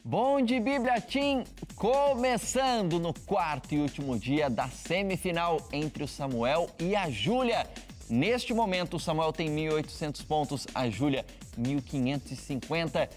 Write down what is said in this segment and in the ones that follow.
Bom de Bíblia Team, começando no quarto e último dia da semifinal entre o Samuel e a Júlia. Neste momento, o Samuel tem 1.800 pontos, a Júlia 1.550.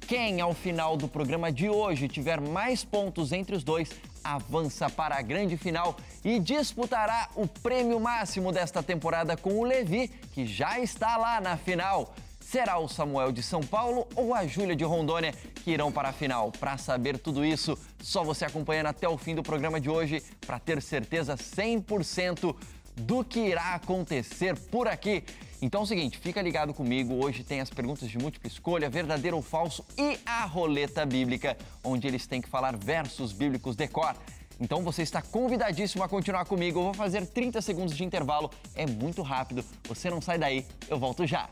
Quem, ao final do programa de hoje, tiver mais pontos entre os dois, avança para a grande final e disputará o prêmio máximo desta temporada com o Levi, que já está lá na final. Será o Samuel de São Paulo ou a Júlia de Rondônia que irão para a final? Para saber tudo isso, só você acompanhando até o fim do programa de hoje para ter certeza 100% do que irá acontecer por aqui. Então é o seguinte, fica ligado comigo, hoje tem as perguntas de múltipla escolha, verdadeiro ou falso e a roleta bíblica, onde eles têm que falar versos bíblicos de cor. Então você está convidadíssimo a continuar comigo, eu vou fazer 30 segundos de intervalo, é muito rápido, você não sai daí, eu volto já.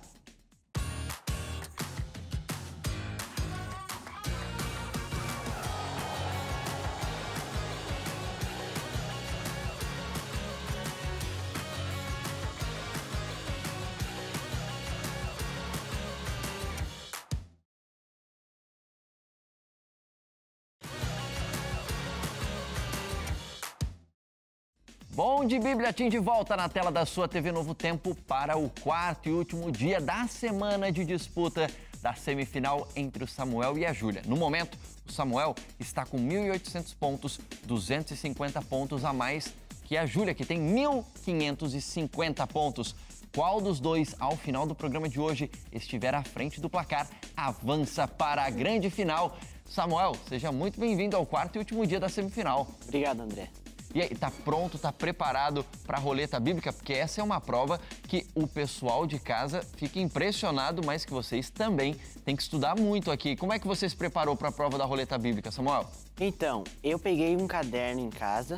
Bom de Bíblia Team de volta na tela da sua TV Novo Tempo para o quarto e último dia da semana de disputa da semifinal entre o Samuel e a Júlia. No momento, o Samuel está com 1.800 pontos, 250 pontos a mais que a Júlia, que tem 1.550 pontos. Qual dos dois, ao final do programa de hoje, estiver à frente do placar, avança para a grande final. Samuel, seja muito bem-vindo ao quarto e último dia da semifinal. Obrigado, André. E aí, tá pronto, tá preparado para a roleta bíblica? Porque essa é uma prova que o pessoal de casa fica impressionado, mas que vocês também têm que estudar muito aqui. Como é que você se preparou para a prova da roleta bíblica, Samuel? Então, eu peguei um caderno em casa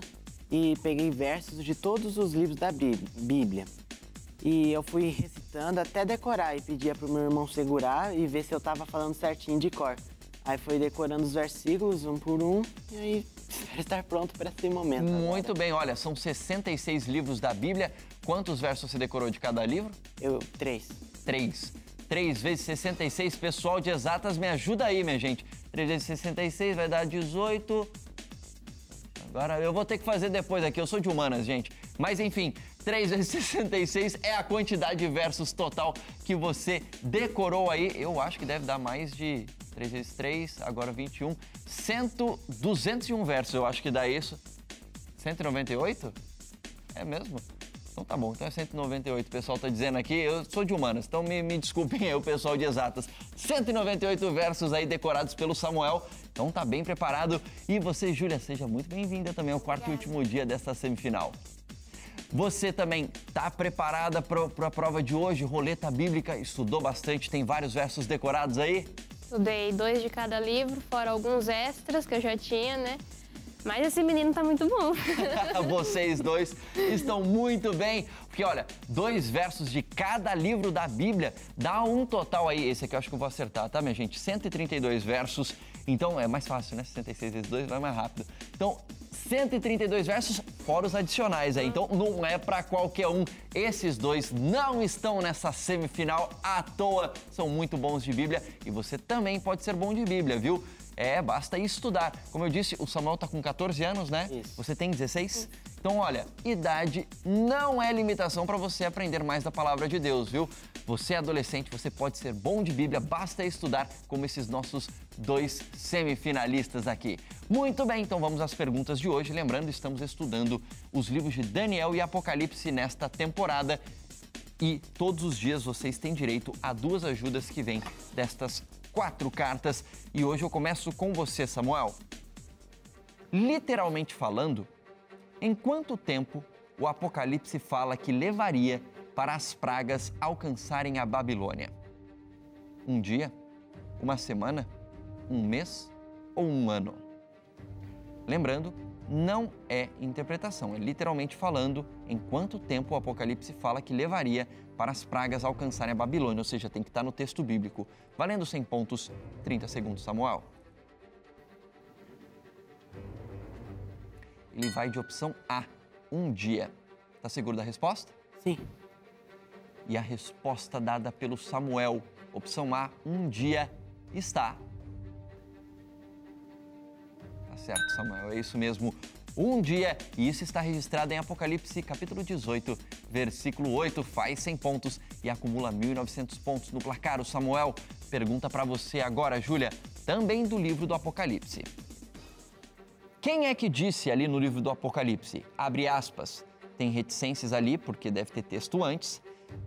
e peguei versos de todos os livros da Bíblia. E eu fui recitando até decorar e pedia pro meu irmão segurar e ver se eu tava falando certinho de cor. Aí foi decorando os versículos um por um e aí espero estar pronto para esse momento. Muito bem, olha, são 66 livros da Bíblia. Quantos versos você decorou de cada livro? Três. 3 vezes 66, pessoal de exatas, me ajuda aí, minha gente. 3 vezes 66 vai dar 18. Agora eu vou ter que fazer depois aqui, eu sou de humanas, gente. Mas enfim, 3 vezes 66 é a quantidade de versos total que você decorou aí. Eu acho que deve dar mais de 3 vezes 3, agora 21. 201 versos, eu acho que dá isso. 198? É mesmo? Então tá bom, então é 198, o pessoal tá dizendo aqui, eu sou de humanas, então me desculpem aí o pessoal de exatas. 198 versos aí decorados pelo Samuel, então tá bem preparado. E você, Júlia, seja muito bem-vinda também ao quarto e último dia desta semifinal. Você também tá preparada para a prova de hoje, roleta bíblica, estudou bastante, tem vários versos decorados aí? Estudei 2 de cada livro, fora alguns extras que eu já tinha, né? Mas esse menino tá muito bom. Vocês dois estão muito bem, porque olha, 2 versos de cada livro da Bíblia dá um total aí, esse aqui eu acho que eu vou acertar, tá, minha gente? 132 versos, então é mais fácil, né? 66 vezes 2 vai mais rápido. Então, 132 versos, fora os adicionais aí, então não é pra qualquer um. Esses dois não estão nessa semifinal à toa, são muito bons de Bíblia e você também pode ser bom de Bíblia, viu? Basta estudar. Como eu disse, o Samuel tá com 14 anos, né? Isso. Você tem 16? Então, olha, idade não é limitação para você aprender mais da palavra de Deus, viu? Você é adolescente, você pode ser bom de Bíblia, basta estudar como esses nossos 2 semifinalistas aqui. Muito bem, então vamos às perguntas de hoje. Lembrando, estamos estudando os livros de Daniel e Apocalipse nesta temporada. E todos os dias vocês têm direito a 2 ajudas que vêm destas 4 cartas. E hoje eu começo com você, Samuel. Literalmente falando, em quanto tempo o Apocalipse fala que levaria para as pragas alcançarem a Babilônia? 1 dia? 1 semana? 1 mês? Ou 1 ano? Lembrando, não é interpretação, é literalmente falando em quanto tempo o Apocalipse fala que levaria para as pragas alcançarem a Babilônia, ou seja, tem que estar no texto bíblico. Valendo 100 pontos, 30 segundos, Samuel. Ele vai de opção A, 1 dia. Tá seguro da resposta? Sim. E a resposta dada pelo Samuel, opção A, 1 dia, está certo, Samuel, é isso mesmo. Um dia, e isso está registrado em Apocalipse, capítulo 18, versículo 8, faz 100 pontos e acumula 1.900 pontos no placar. O Samuel pergunta para você agora, Júlia, também do livro do Apocalipse. Quem é que disse ali no livro do Apocalipse? Abre aspas, tem reticências ali, porque deve ter texto antes.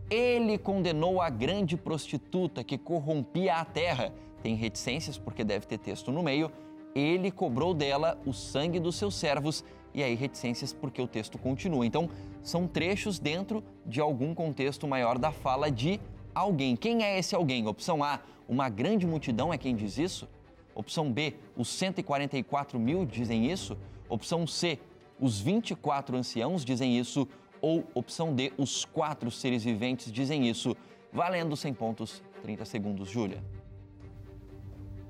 Ele condenou a grande prostituta que corrompia a terra. Tem reticências, porque deve ter texto no meio. Ele cobrou dela o sangue dos seus servos, e aí reticências porque o texto continua. Então, são trechos dentro de algum contexto maior da fala de alguém. Quem é esse alguém? Opção A, uma grande multidão é quem diz isso? Opção B, os 144 mil dizem isso? Opção C, os 24 anciãos dizem isso? Ou opção D, os 4 seres viventes dizem isso? Valendo 100 pontos, 30 segundos, Júlia.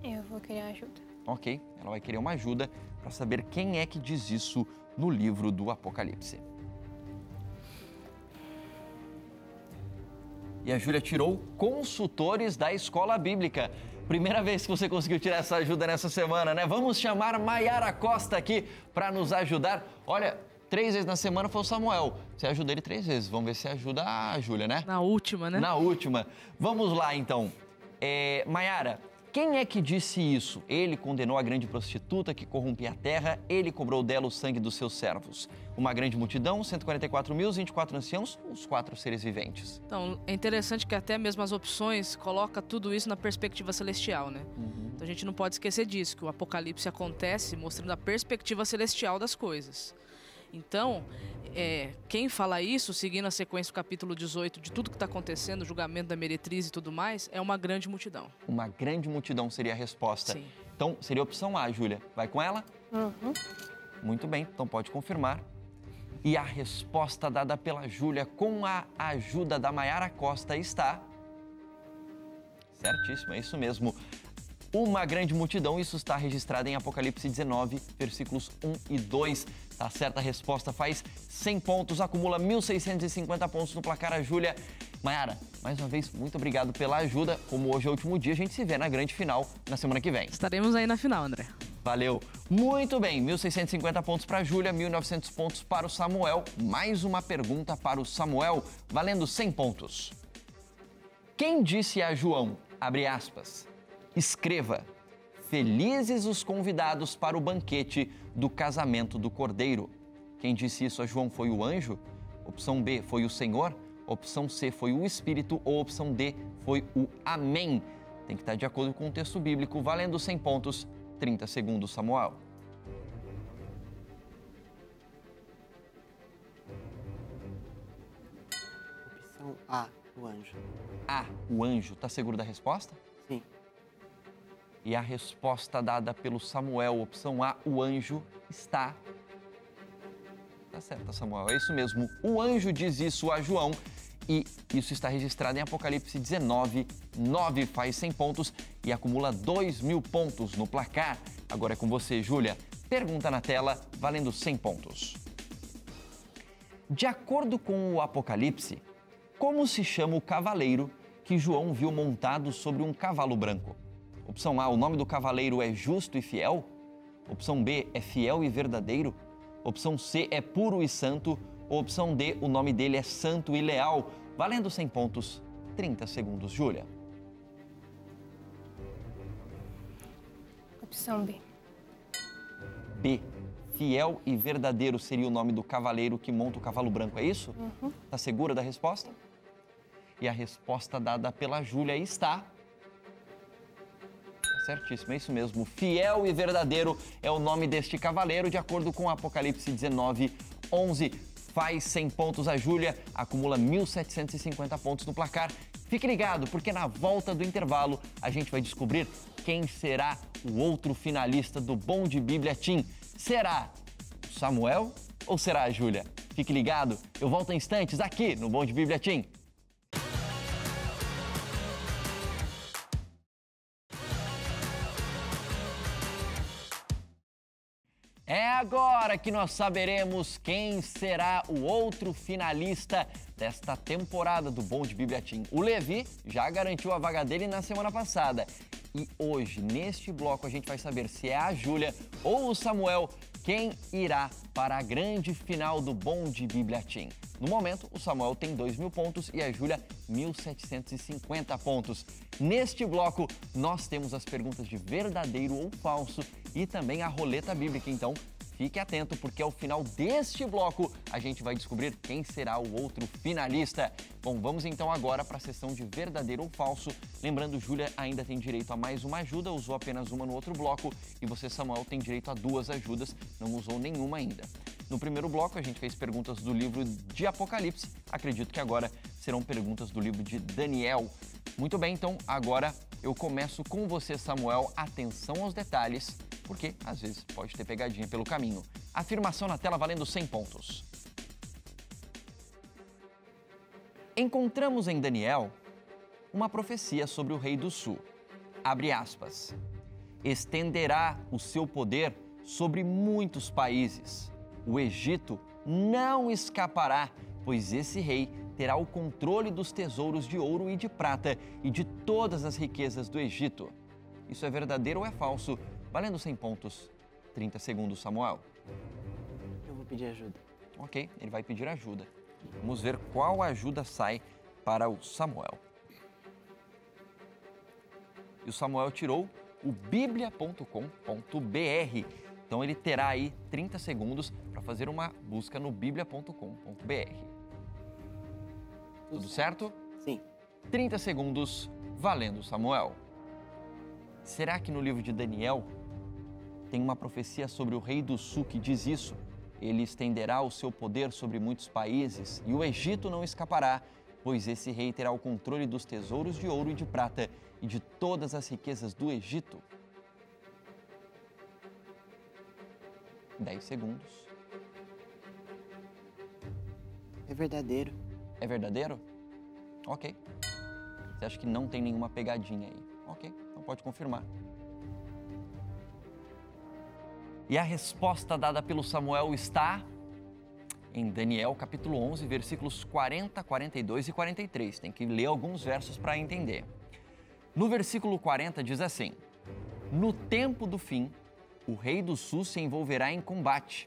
Eu vou querer ajuda. Ok, ela vai querer uma ajuda para saber quem é que diz isso no livro do Apocalipse. E a Júlia tirou consultores da escola bíblica. Primeira vez que você conseguiu tirar essa ajuda nessa semana, né? Vamos chamar Maiara Costa aqui para nos ajudar. Olha, 3 vezes na semana foi o Samuel. Você ajuda ele 3 vezes. Vamos ver se ajuda a Júlia, né? Na última, né? Na última. Vamos lá, então. Maiara, quem é que disse isso? Ele condenou a grande prostituta que corrompia a terra, ele cobrou dela o sangue dos seus servos. Uma grande multidão, 144 mil, 24 anciãos, os 4 seres viventes. Então, é interessante que até mesmo as opções colocam tudo isso na perspectiva celestial, né? Então a gente não pode esquecer disso, que o Apocalipse acontece mostrando a perspectiva celestial das coisas. Então, quem fala isso, seguindo a sequência do capítulo 18, de tudo que está acontecendo, o julgamento da meretriz e tudo mais, é uma grande multidão. Uma grande multidão seria a resposta. Sim. Então, seria a opção A, Júlia. Vai com ela? Uhum. Muito bem, então pode confirmar. E a resposta dada pela Júlia com a ajuda da Maiara Costa está... Certíssimo, é isso mesmo. Uma grande multidão, isso está registrado em Apocalipse 19, versículos 1 e 2. Tá certa a resposta, faz 100 pontos, acumula 1.650 pontos no placar. A Júlia. Maiara, mais uma vez, muito obrigado pela ajuda. Como hoje é o último dia, a gente se vê na grande final na semana que vem. Estaremos aí na final, André. Valeu. Muito bem, 1.650 pontos para a Júlia, 1.900 pontos para o Samuel. Mais uma pergunta para o Samuel, valendo 100 pontos. Quem disse a João, abre aspas, escreva, felizes os convidados para o banquete do casamento do Cordeiro. Quem disse isso a João foi o anjo? Opção B foi o Senhor? Opção C foi o Espírito? Ou opção D foi o Amém? Tem que estar de acordo com o texto bíblico, valendo 100 pontos, 30 segundos, Samuel. Opção A, o anjo. A, o anjo. Tá seguro da resposta? Sim. E a resposta dada pelo Samuel, opção A, o anjo, está... Tá certo, Samuel, é isso mesmo. O anjo diz isso a João e isso está registrado em Apocalipse 19, 9, faz 100 pontos e acumula 2.000 pontos no placar. Agora é com você, Júlia. Pergunta na tela, valendo 100 pontos. De acordo com o Apocalipse, como se chama o cavaleiro que João viu montado sobre um cavalo branco? Opção A, o nome do cavaleiro é justo e fiel? Opção B, é fiel e verdadeiro? Opção C, é puro e santo? Ou opção D, o nome dele é santo e leal? Valendo 100 pontos, 30 segundos, Júlia. Opção B. B, fiel e verdadeiro seria o nome do cavaleiro que monta o cavalo branco, é isso? Uhum. Tá segura da resposta? E a resposta dada pela Júlia está... Certíssimo, é isso mesmo. Fiel e verdadeiro é o nome deste cavaleiro, de acordo com Apocalipse 19, 11. Faz 100 pontos a Júlia, acumula 1.750 pontos no placar. Fique ligado, porque na volta do intervalo a gente vai descobrir quem será o outro finalista do Bom de Bíblia Team. Será o Samuel ou será a Júlia? Fique ligado, eu volto em instantes aqui no Bom de Bíblia Team. É agora que nós saberemos quem será o outro finalista desta temporada do Bom de Bíblia Team. O Levi já garantiu a vaga dele na semana passada. E hoje, neste bloco, a gente vai saber se é a Júlia ou o Samuel quem irá para a grande final do Bom de Bíblia Team. No momento, o Samuel tem 2.000 pontos e a Júlia 1.750 pontos. Neste bloco, nós temos as perguntas de verdadeiro ou falso e também a roleta bíblica. Então, fique atento, porque ao final deste bloco a gente vai descobrir quem será o outro finalista. Bom, vamos então agora para a sessão de verdadeiro ou falso. Lembrando, Júlia ainda tem direito a mais uma ajuda, usou apenas uma no outro bloco. E você, Samuel, tem direito a 2 ajudas, não usou nenhuma ainda. No primeiro bloco a gente fez perguntas do livro de Apocalipse. Acredito que agora serão perguntas do livro de Daniel. Muito bem, então agora eu começo com você, Samuel. Atenção aos detalhes, porque às vezes pode ter pegadinha pelo caminho. Afirmação na tela valendo 100 pontos. Encontramos em Daniel uma profecia sobre o rei do sul. Abre aspas. Estenderá o seu poder sobre muitos países. O Egito não escapará, pois esse rei terá o controle dos tesouros de ouro e de prata e de todas as riquezas do Egito. Isso é verdadeiro ou é falso? Valendo 100 pontos. 30 segundos, Samuel. Eu vou pedir ajuda. Ok, ele vai pedir ajuda. Vamos ver qual ajuda sai para o Samuel. E o Samuel tirou o biblia.com.br. Então ele terá aí 30 segundos para fazer uma busca no biblia.com.br. Tudo certo? Sim. 30 segundos, valendo, Samuel. Será que no livro de Daniel tem uma profecia sobre o rei do sul que diz isso? Ele estenderá o seu poder sobre muitos países e o Egito não escapará, pois esse rei terá o controle dos tesouros de ouro e de prata e de todas as riquezas do Egito. 10 segundos. É verdadeiro. É verdadeiro? Ok. Você acha que não tem nenhuma pegadinha aí? Ok, então pode confirmar. E a resposta dada pelo Samuel está em Daniel, capítulo 11, versículos 40, 42 e 43. Tem que ler alguns versos para entender. No versículo 40 diz assim: No tempo do fim, o rei do sul se envolverá em combate,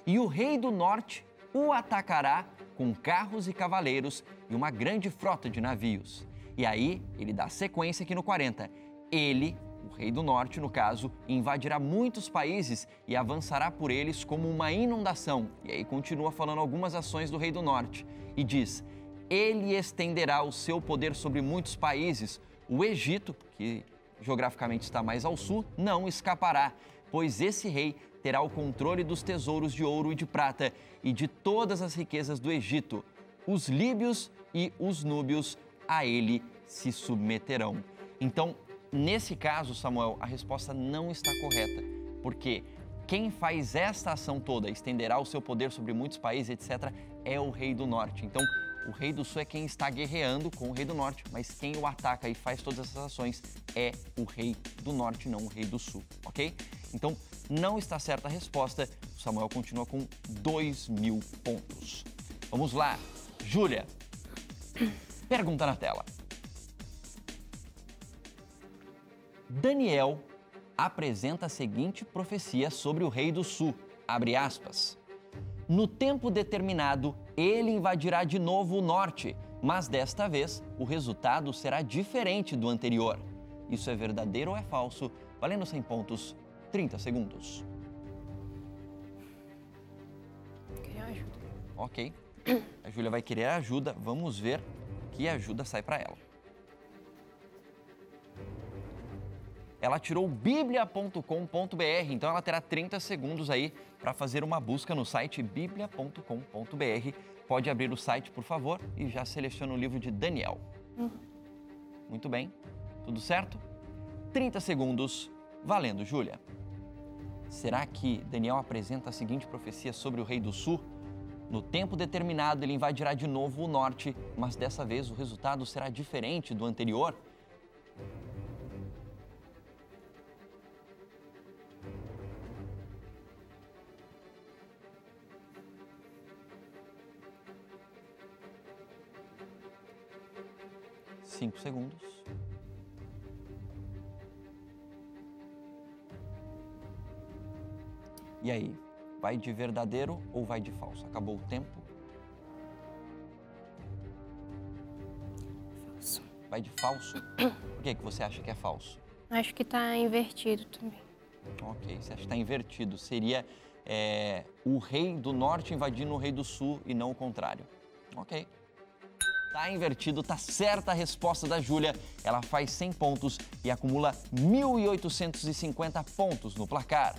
e o rei do norte o atacará com carros e cavaleiros e uma grande frota de navios. E aí, ele dá sequência aqui no 40. Ele, o rei do norte, no caso, invadirá muitos países e avançará por eles como uma inundação. E aí continua falando algumas ações do rei do norte. E diz, ele estenderá o seu poder sobre muitos países. O Egito, que geograficamente está mais ao sul, não escapará, pois esse rei terá o controle dos tesouros de ouro e de prata e de todas as riquezas do Egito. Os líbios e os núbios a ele se submeterão. Então, nesse caso, Samuel, a resposta não está correta, porque quem faz esta ação toda, estenderá o seu poder sobre muitos países, etc., é o rei do norte. Então, o rei do sul é quem está guerreando com o rei do norte, mas quem o ataca e faz todas essas ações é o rei do norte, não o rei do sul, ok? Então, não está certa a resposta. O Samuel continua com 2.000 pontos. Vamos lá. Júlia, pergunta na tela. Daniel apresenta a seguinte profecia sobre o rei do sul, abre aspas. No tempo determinado, ele invadirá de novo o norte, mas desta vez o resultado será diferente do anterior. Isso é verdadeiro ou é falso? Valendo 100 pontos, 30 segundos. Queria ajuda. Ok. A Júlia vai querer ajuda. Vamos ver que ajuda sai para ela. Ela tirou biblia.com.br, então ela terá 30 segundos aí para fazer uma busca no site biblia.com.br. Pode abrir o site, por favor, e já seleciona o livro de Daniel. Muito bem. Tudo certo? 30 segundos, valendo, Júlia. Será que Daniel apresenta a seguinte profecia sobre o rei do sul? No tempo determinado, ele invadirá de novo o norte, mas dessa vez o resultado será diferente do anterior? Cinco segundos. E aí, vai de verdadeiro ou vai de falso? Acabou o tempo? Falso. Vai de falso? Por que você acha que é falso? Acho que tá invertido também. Ok, você acha que está invertido. Seria o rei do norte invadindo o rei do sul e não o contrário. Ok. Tá invertido, tá certa a resposta da Júlia. Ela faz 100 pontos e acumula 1.850 pontos no placar.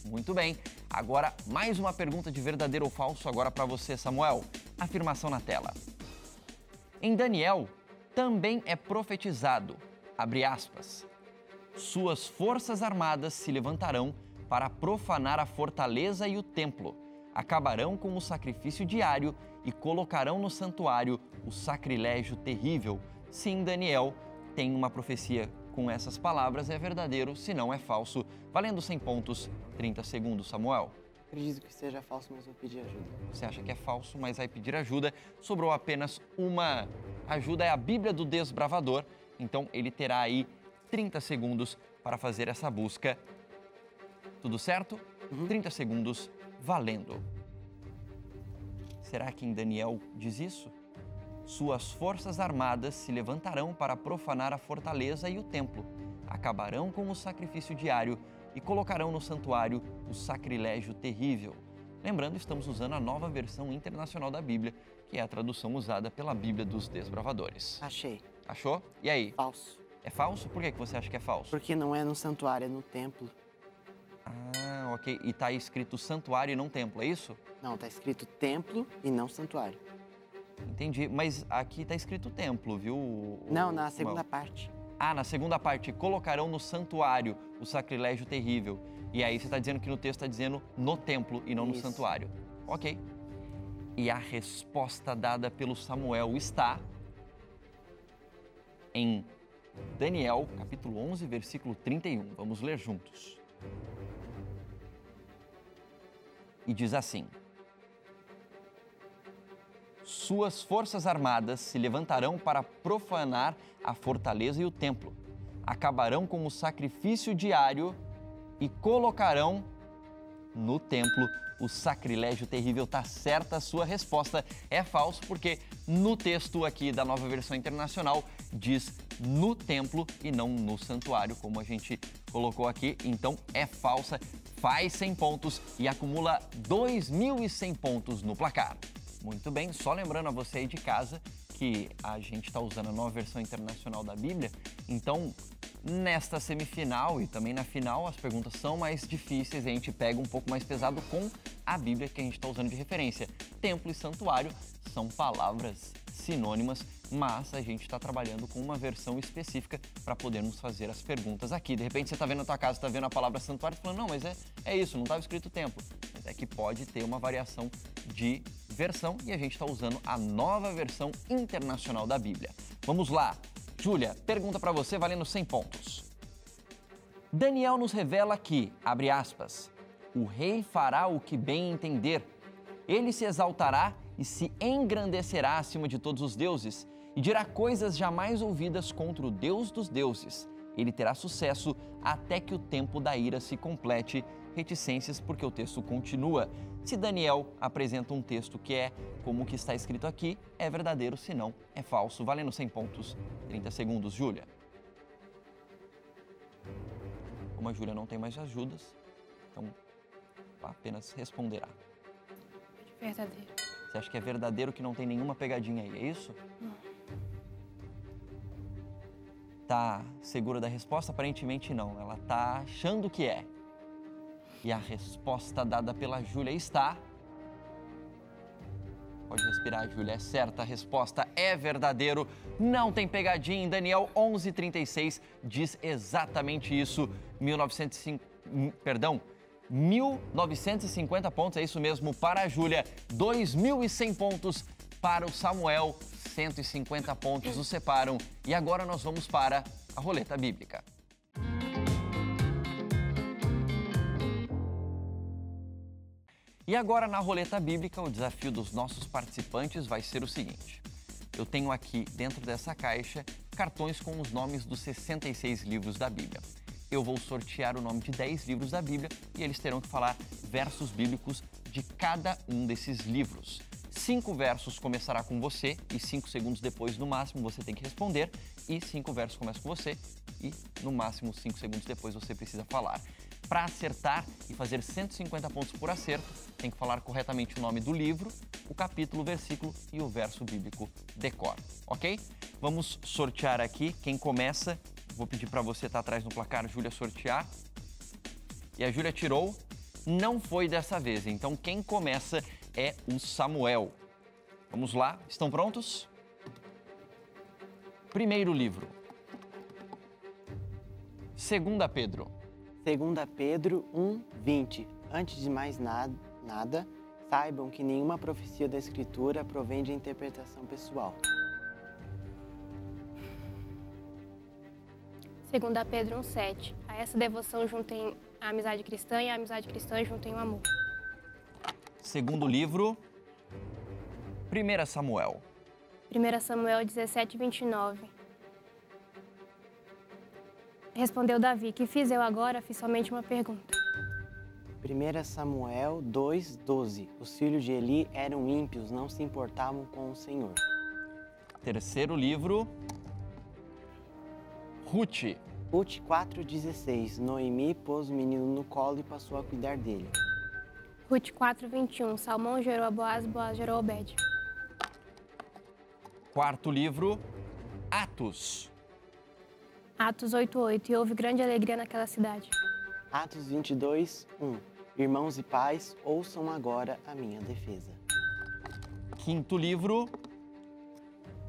Muito bem. Agora, mais uma pergunta de verdadeiro ou falso agora para você, Samuel. Afirmação na tela. Em Daniel, também é profetizado, abre aspas, suas forças armadas se levantarão para profanar a fortaleza e o templo, acabarão com o sacrifício diário e colocarão no santuário o sacrilégio terrível. Se em Daniel tem uma profecia com essas palavras, é verdadeiro, se não é falso. Valendo 100 pontos, 30 segundos, Samuel. Acredito que seja falso, mas vou pedir ajuda. Você acha que é falso, mas vai pedir ajuda. Sobrou apenas uma ajuda, é a Bíblia do Desbravador. Então ele terá aí 30 segundos para fazer essa busca. Tudo certo? 30 segundos, valendo. Será que em Daniel diz isso? Suas forças armadas se levantarão para profanar a fortaleza e o templo, acabarão com o sacrifício diário e colocarão no santuário o sacrilégio terrível. Lembrando, estamos usando a nova versão internacional da Bíblia, que é a tradução usada pela Bíblia dos Desbravadores. Achei. Achou? E aí? Falso. É falso? Por que você acha que é falso? Porque não é no santuário, é no templo. Ah, ok. E está escrito santuário e não templo, é isso? Não, tá escrito templo e não santuário. Entendi. Mas aqui está escrito templo, viu? Não, na segunda parte. Ah, na segunda parte, colocarão no santuário o sacrilégio terrível. E aí você está dizendo que no texto está dizendo no templo e não no santuário. Ok. E a resposta dada pelo Samuel está em Daniel, capítulo 11, versículo 31. Vamos ler juntos. E diz assim: suas forças armadas se levantarão para profanar a fortaleza e o templo, acabarão com o sacrifício diário e colocarão no templo o sacrilégio terrível. Tá certa a sua resposta. É falso porque no texto aqui da Nova Versão Internacional diz no templo e não no santuário, como a gente colocou aqui. Então é falsa, faz 100 pontos e acumula 2.100 pontos no placar. Muito bem, só lembrando a você aí de casa que a gente está usando a Nova Versão Internacional da Bíblia, então nesta semifinal e também na final as perguntas são mais difíceis e a gente pega um pouco mais pesado com a Bíblia que a gente está usando de referência. Templo e santuário são palavras sinônimas, mas a gente está trabalhando com uma versão específica para podermos fazer as perguntas aqui. De repente você está vendo na tua casa, está vendo a palavra santuário e falando, não, mas é isso, não estava escrito templo. Mas é que pode ter uma variação de versão e a gente está usando a Nova Versão Internacional da Bíblia. Vamos lá. Júlia, pergunta para você valendo 100 pontos. Daniel nos revela que, abre aspas, o rei fará o que bem entender. Ele se exaltará e se engrandecerá acima de todos os deuses e dirá coisas jamais ouvidas contra o Deus dos deuses. Ele terá sucesso até que o tempo da ira se complete. Reticências, porque o texto continua. Se Daniel apresenta um texto que é como o que está escrito aqui, é verdadeiro, se não, é falso. Valendo 100 pontos, 30 segundos, Júlia. Como a Júlia não tem mais ajudas, então apenas responderá. Verdadeiro. Você acha que é verdadeiro, que não tem nenhuma pegadinha aí, é isso? Tá segura da resposta? Aparentemente não, ela tá achando que é. E a resposta dada pela Júlia está... Pode respirar, Júlia, é certa, a resposta é verdadeiro, não tem pegadinha. Em Daniel 11:36 diz exatamente isso. 1.950 pontos, é isso mesmo, para a Júlia. 2.100 pontos para o Samuel, 150 pontos nos separam. E agora nós vamos para a roleta bíblica. E agora na roleta bíblica, o desafio dos nossos participantes vai ser o seguinte. Eu tenho aqui dentro dessa caixa cartões com os nomes dos 66 livros da Bíblia. eu vou sortear o nome de 10 livros da Bíblia e eles terão que falar versos bíblicos de cada um desses livros. 5 versos começará com você e 5 segundos depois, no máximo, você tem que responder. E 5 versos começam com você e, no máximo, 5 segundos depois você precisa falar. Para acertar e fazer 150 pontos por acerto, tem que falar corretamente o nome do livro, o capítulo, o versículo e o verso bíblico decor, ok? Vamos sortear aqui. Quem começa, vou pedir para você estar atrás no placar, Júlia, sortear. E a Júlia tirou, não foi dessa vez, então quem começa é o Samuel. Vamos lá, estão prontos? Primeiro livro. 2 Pedro. 2 Pedro 1:20. Antes de mais nada, saibam que nenhuma profecia da Escritura provém de interpretação pessoal. 2 Pedro 1:7. A essa devoção juntem a amizade cristã e a amizade cristã juntem o amor. Segundo livro, 1 Samuel. 1 Samuel 17:29. Respondeu Davi: que fiz eu agora? Fiz somente uma pergunta. 1 Samuel 2:12. Os filhos de Eli eram ímpios, não se importavam com o Senhor. Terceiro livro, Ruth. Ruth 4:16. Noemi pôs o menino no colo e passou a cuidar dele. Ruth 4:21. Salmão gerou a Boaz, Boaz gerou a Obed. Quarto livro, Atos. Atos 8:8. E houve grande alegria naquela cidade. Atos 22:1. Irmãos e pais, ouçam agora a minha defesa. Quinto livro,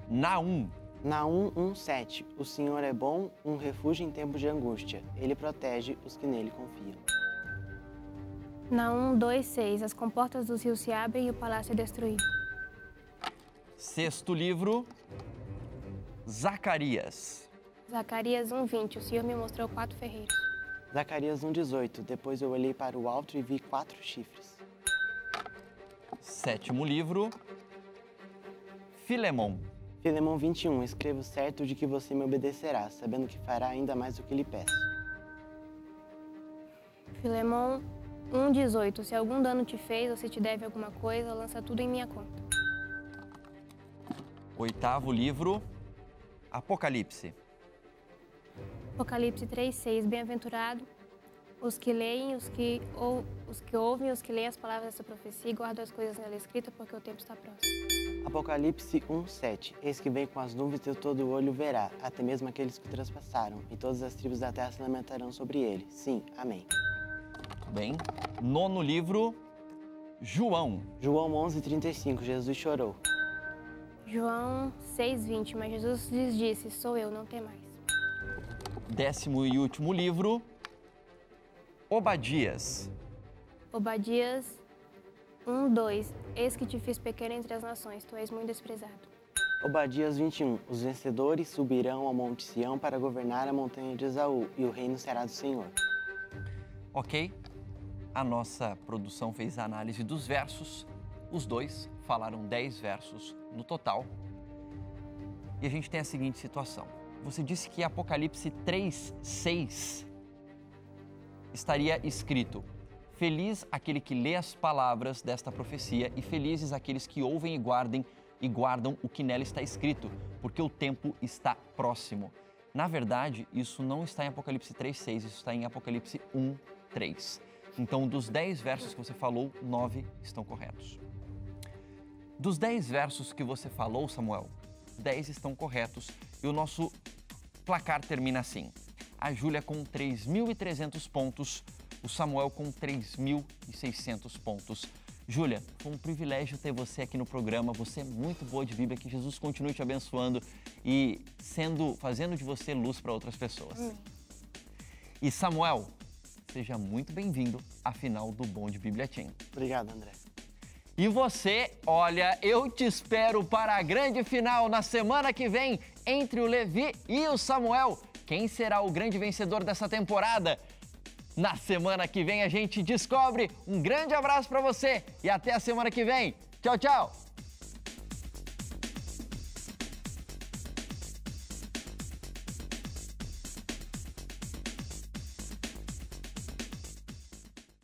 Naum. Naum 1:7. O Senhor é bom, um refúgio em tempos de angústia. Ele protege os que nele confiam. Naum 2:6. As comportas dos rios se abrem e o palácio é destruído. Sexto livro, Zacarias. Zacarias 1:20. O Senhor me mostrou 4 ferreiros. Zacarias 1:18. Depois eu olhei para o alto e vi 4 chifres. Sétimo livro, Filemão. Filemão 21. Escrevo certo de que você me obedecerá, sabendo que fará ainda mais do que lhe peço. Filemão 1:18. Se algum dano te fez ou se te deve alguma coisa, lança tudo em minha conta. Oitavo livro, Apocalipse. Apocalipse 3:6. Bem-aventurado os que leem, os que ouvem, os que leem as palavras dessa profecia e guardam as coisas nela escritas, porque o tempo está próximo. Apocalipse 1:7. Eis que vem com as nuvens e todo o olho verá, até mesmo aqueles que trespassaram, e todas as tribos da terra se lamentarão sobre ele. Sim, amém. Bem, nono livro, João. João 11:35. Jesus chorou. João 6:20. Mas Jesus lhes disse: sou eu, não temais. Décimo e último livro, Obadias. Obadias 1:2. Eis que te fiz pequeno entre as nações, tu és muito desprezado. Obadias 21. Os vencedores subirão ao monte Sião para governar a montanha de Esaú, e o reino será do Senhor. Ok? A nossa produção fez a análise dos versos. Os dois falaram 10 versos no total. E a gente tem a seguinte situação. Você disse que Apocalipse 3:6 estaria escrito: feliz aquele que lê as palavras desta profecia e felizes aqueles que ouvem e guardam o que nela está escrito, porque o tempo está próximo. Na verdade, isso não está em Apocalipse 3:6, isso está em Apocalipse 1:3. Então, dos 10 versos que você falou, 9 estão corretos. Dos 10 versos que você falou, Samuel, 10 estão corretos e o nosso placar termina assim. A Júlia com 3.300 pontos, o Samuel com 3.600 pontos. Júlia, foi um privilégio ter você aqui no programa, você é muito boa de Bíblia, que Jesus continue te abençoando e fazendo de você luz para outras pessoas. E Samuel, seja muito bem-vindo à final do Bom de Bíblia Team. Obrigado, André. E você, olha, eu te espero para a grande final na semana que vem entre o Levi e o Samuel. Quem será o grande vencedor dessa temporada? Na semana que vem a gente descobre. Um grande abraço para você e até a semana que vem. Tchau, tchau!